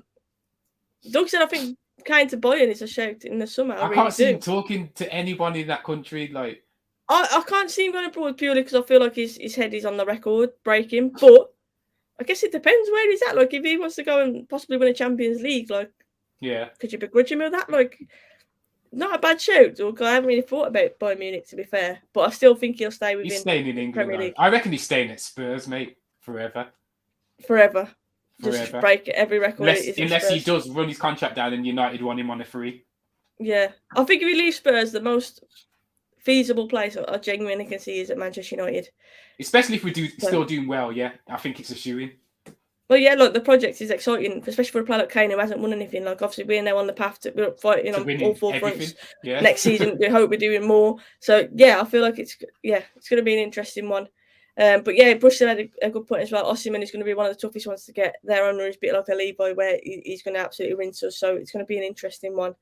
Doug said, I think Kane to Bayern is a shout in the summer. I can't see him talking to anyone in that country. Like, I can't see him going abroad purely because I feel like his head is on the record breaking. But I guess it depends where he's at. Like, if he wants to go and possibly win a Champions League, like, could you begrudge him with that? Like, not a bad shout. Or I haven't really thought about Bayern Munich, to be fair. But I still think he'll stay within. He's staying in England. I reckon he's staying at Spurs, mate, forever. Forever. just break every record. Unless he does run his contract down and United want him on a free. Yeah, I think if he leaves Spurs, the most feasible place I genuinely can see is at Manchester United. Especially if we still doing well, yeah. I think it's a shoo-in. Well, yeah, look, the project is exciting, especially for a player like Kane who hasn't won anything. Like, obviously, we're now on the path to we're fighting on all four fronts. Yeah. Next season, we hope we're doing more. So, yeah, I feel like it's going to be an interesting one. But yeah, Bruce had a good point as well. Osimhen is going to be one of the toughest ones to get. Their owner is a bit like a Levi, where he's going to absolutely rinse us. So it's going to be an interesting one.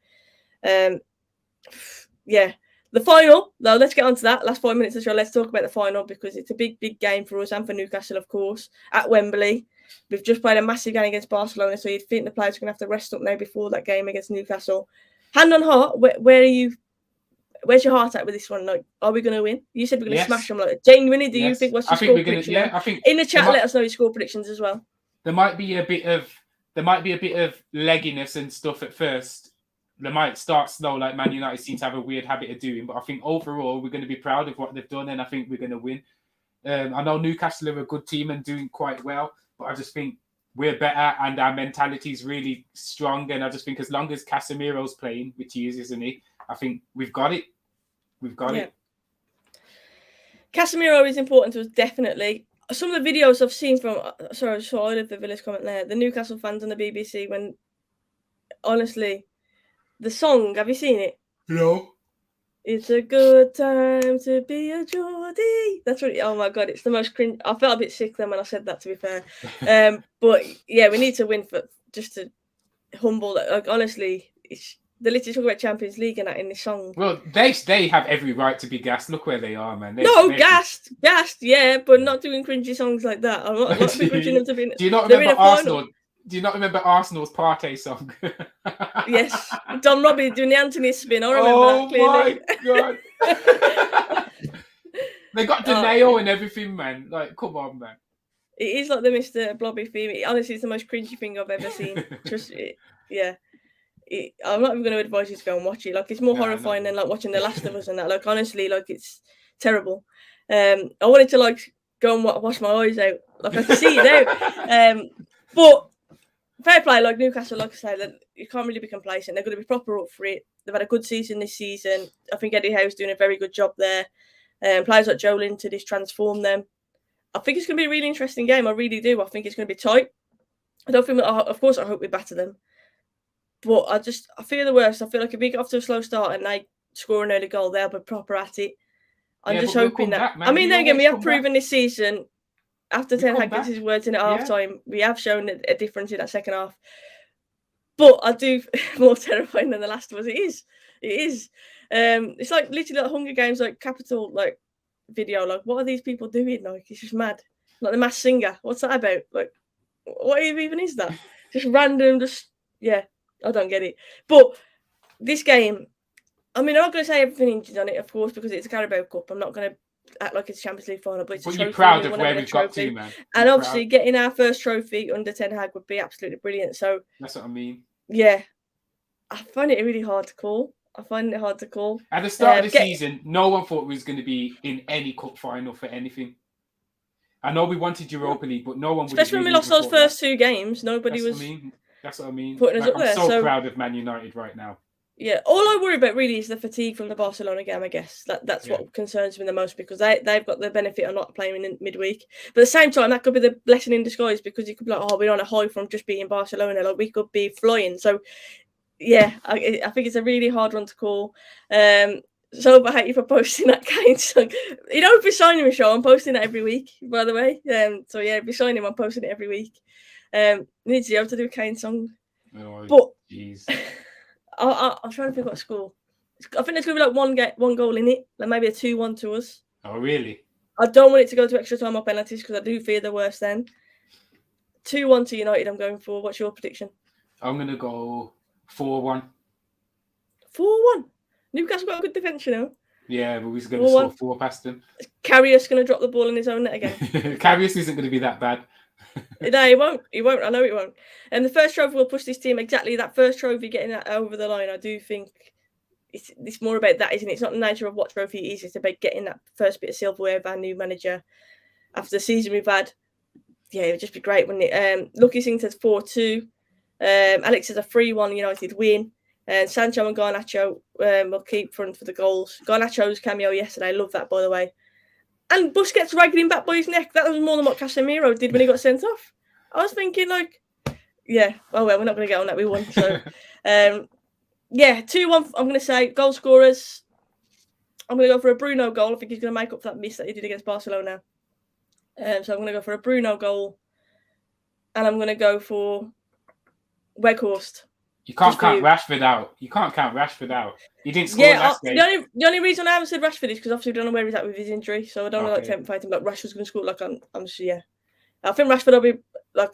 Yeah. The final, though, let's get on to that. Last 5 minutes of the show, let's talk about the final because it's a big, big game for us and for Newcastle, of course, at Wembley. We've just played a massive game against Barcelona, so you'd think the players are going to have to rest up now before that game against Newcastle. Hand on heart, where are you? Where's your heart at with this one? Like, are we going to win? You said we're going to smash them. Like, genuinely, do you think what's your score prediction? Yeah, I think in the chat, let us know your score predictions as well. There might be a bit of legginess and stuff at first. They might start slow, like Man United seem to have a weird habit of doing. But I think overall, we're going to be proud of what they've done, and I think we're going to win. I know Newcastle are a good team and doing quite well, but I just think we're better and our mentality is really strong. And I just think as long as Casemiro's playing, which he is, isn't he? I think we've got it. We've got it. Casemiro is important to us, definitely. Some of the videos I've seen from, sorry, I read the Villas comment there, the Newcastle fans on the BBC, when, honestly, the song, have you seen it? No. It's a good time to be a Geordie. That's what, oh my God, it's the most cringe. I felt a bit sick then when I said that, to be fair. But yeah, we need to win for just to humble that. Like, honestly, they're literally talking about Champions League and that in this song. Well, they have every right to be gassed. Look where they are, man. Gassed, yeah, but not doing cringy songs like that. I'm not begrudging them to be. Do you not remember Arsenal? Do you not remember Arsenal's Partey song? Yes, Don Robbie doing the Anthony spin. I remember that clearly. My God. They got Deneo and everything, man. Like, come on, man. It is like the Mr. Blobby theme. Honestly, it's the most cringy thing I've ever seen. Just, yeah. I'm not even going to advise you to go and watch it. Like, it's more horrifying than like watching The Last of Us and that. Like, honestly, like, it's terrible. I wanted to like go and wash my eyes out. Like, I can see it now. But fair play, like Newcastle, like I said, you can't really be complacent. They're going to be proper up for it. They've had a good season this season. I think Eddie Howe's doing a very good job there. Players like Joe Linton has transformed them. I think it's going to be a really interesting game. I really do. I think it's going to be tight. I don't think, of course, I hope we batter them. But I fear the worst. I feel like if we get off to a slow start and they score an early goal, they'll be proper at it. I'm just hoping that. I mean, then again, we have proven this season, after Ten Hag gets his words in at half time, we have shown a difference in that second half. But I do more terrifying than The Last of Us. It is. It's like literally like Hunger Games, like Capital, like video. Like, what are these people doing? Like, it's just mad. Like the Masked Singer. What's that about? Like, what even is that? Just random. I don't get it. But this game, I mean, I'm not going to say everything hinges on it, of course, because it's a Carabao Cup. I'm not going to act like it's a Champions League final, but it's a trophy. You're proud of where we've got to, man. And obviously, getting our first trophy under Ten Hag would be absolutely brilliant. So that's what I mean. Yeah, I find it really hard to call. At the start of the season, no one thought we was going to be in any cup final for anything. I know we wanted Europa League, but no one. Especially when we lost those first two games, nobody was. That's what I mean. Putting us up there. I'm so proud of Man United right now. Yeah, all I worry about really is the fatigue from the Barcelona game, I guess. That's what concerns me the most, because they've got the benefit of not playing in midweek. But at the same time, that could be the blessing in disguise, because you could be like, we're on a high from just beating Barcelona. Like, we could be flying. So, yeah, I think it's a really hard one to call. So I hate you for posting that Kane song. You know, if you're signing me, show, I'm posting it every week, by the way. So, yeah, if you're signing him, I'm posting it every week. Need to do a Kane song. Oh, but jeez. I'm trying to think what score. I think there's going to be like one goal in it, like maybe a 2-1 to us. Oh, really? I don't want it to go to extra time or penalties, because I do fear the worst then. 2-1 to United, I'm going for. What's your prediction? I'm going to go 4-1. 4-1? Newcastle got a good defence, you know? Yeah, but we're going to score 4 past them. Karius going to drop the ball in his own net again. Karius isn't going to be that bad. No, he won't. I know he won't. And the first trophy will push this team exactly. That first trophy, getting that over the line, I do think it's more about that, isn't it? It's not the nature of what trophy it is. It's about getting that first bit of silverware of our new manager after the season we've had. yeah, it would just be great, wouldn't it? Lucky Singh says 4-2. Alex says a 3-1 United win. And Sancho and Garnacho will keep front for the goals. Garnacho's cameo yesterday, I love that, by the way. And Busquets dragging him back by his neck. That was more than what Casemiro did when he got sent off. I was thinking, like, yeah, oh well, we're not going to get on that. We won. So, yeah, 2-1. I'm going to say goal scorers. I'm going to go for a Bruno goal. I think he's going to make up for that miss that he did against Barcelona. So I'm going to go for a Bruno goal. And I'm going to go for Weghorst. You can't count Rashford out. You can't count Rashford out. He didn't score last game. The only reason I haven't said Rashford is because obviously we don't know where he's at with his injury. So I don't know, like, tempt fighting, but Rashford's going to score. Like, I'm just, yeah. I think Rashford will be, like,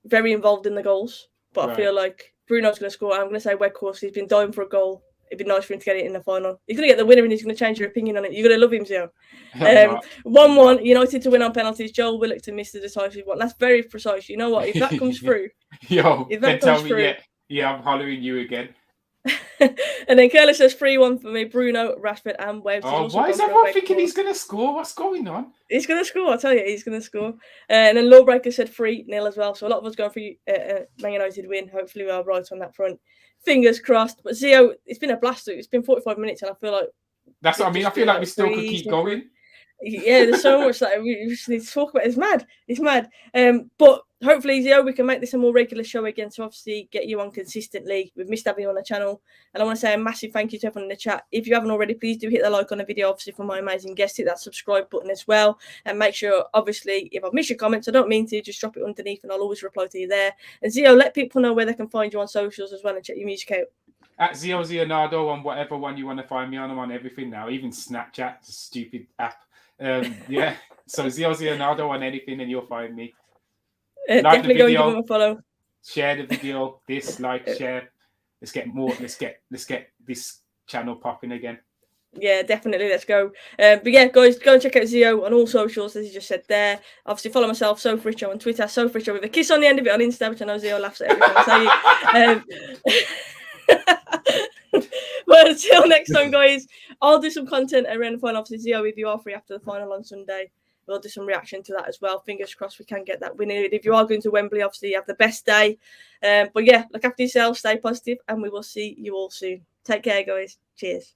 very involved in the goals. But I feel like Bruno's going to score. I'm going to say Weghorst. He's been dying for a goal. It'd be nice for him to get it in the final. He's going to get the winner and he's going to change your opinion on it. You're going to love him, Zeo. 1-1, United to win on penalties. Joel Willock to miss the decisive one. That's very precise. You know what? If that comes through. If that comes through. Yeah, I'm hollering you again. And then Curly says 3-1 for me. Bruno, Rashford, and Webs. Oh, why is everyone thinking he's going to score? What's going on? He's going to score. I'll tell you, he's going to score. And then Lawbreaker said 3-0 as well. So a lot of us going for Man United win. Hopefully we are right on that front. Fingers crossed. But Zeo, it's been a blast. It's been 45 minutes, and I feel like that's what I mean. I feel like we still could keep going. Yeah, there's so much that we just need to talk about. It's mad. It's mad. But hopefully, Zeo, we can make this a more regular show again to obviously get you on consistently. We've missed having you on the channel. And I want to say a massive thank you to everyone in the chat. If you haven't already, please do hit the like on the video, obviously, for my amazing guest. Hit that subscribe button as well. And make sure, obviously, if I've missed your comments, I don't mean to, just drop it underneath and I'll always reply to you there. And Zeo, let people know where they can find you on socials as well and check your music out. At Zeo Leonardo on whatever one you want to find me on. I'm on everything now, even Snapchat, it's a stupid app. Yeah, so Zeo Leonardo on anything and you'll find me. Like the video, go give him a follow. Share the video, share. Let's get more. Let's get this channel popping again. Yeah, definitely. Let's go. But yeah, guys, go and check out Zeo on all socials, as he just said there. Obviously, follow myself, Soph Richo on Twitter, Soph Richo with a kiss on the end of it on Insta, which I know Zeo laughs at every time I say it. Well, until next time, guys, I'll do some content around the final. Obviously, Zeo, if you are free after the final on Sunday, we'll do some reaction to that as well. Fingers crossed we can get that winning. If you are going to Wembley, obviously, you have the best day. But yeah, look after yourselves, stay positive, and we will see you all soon. Take care, guys. Cheers.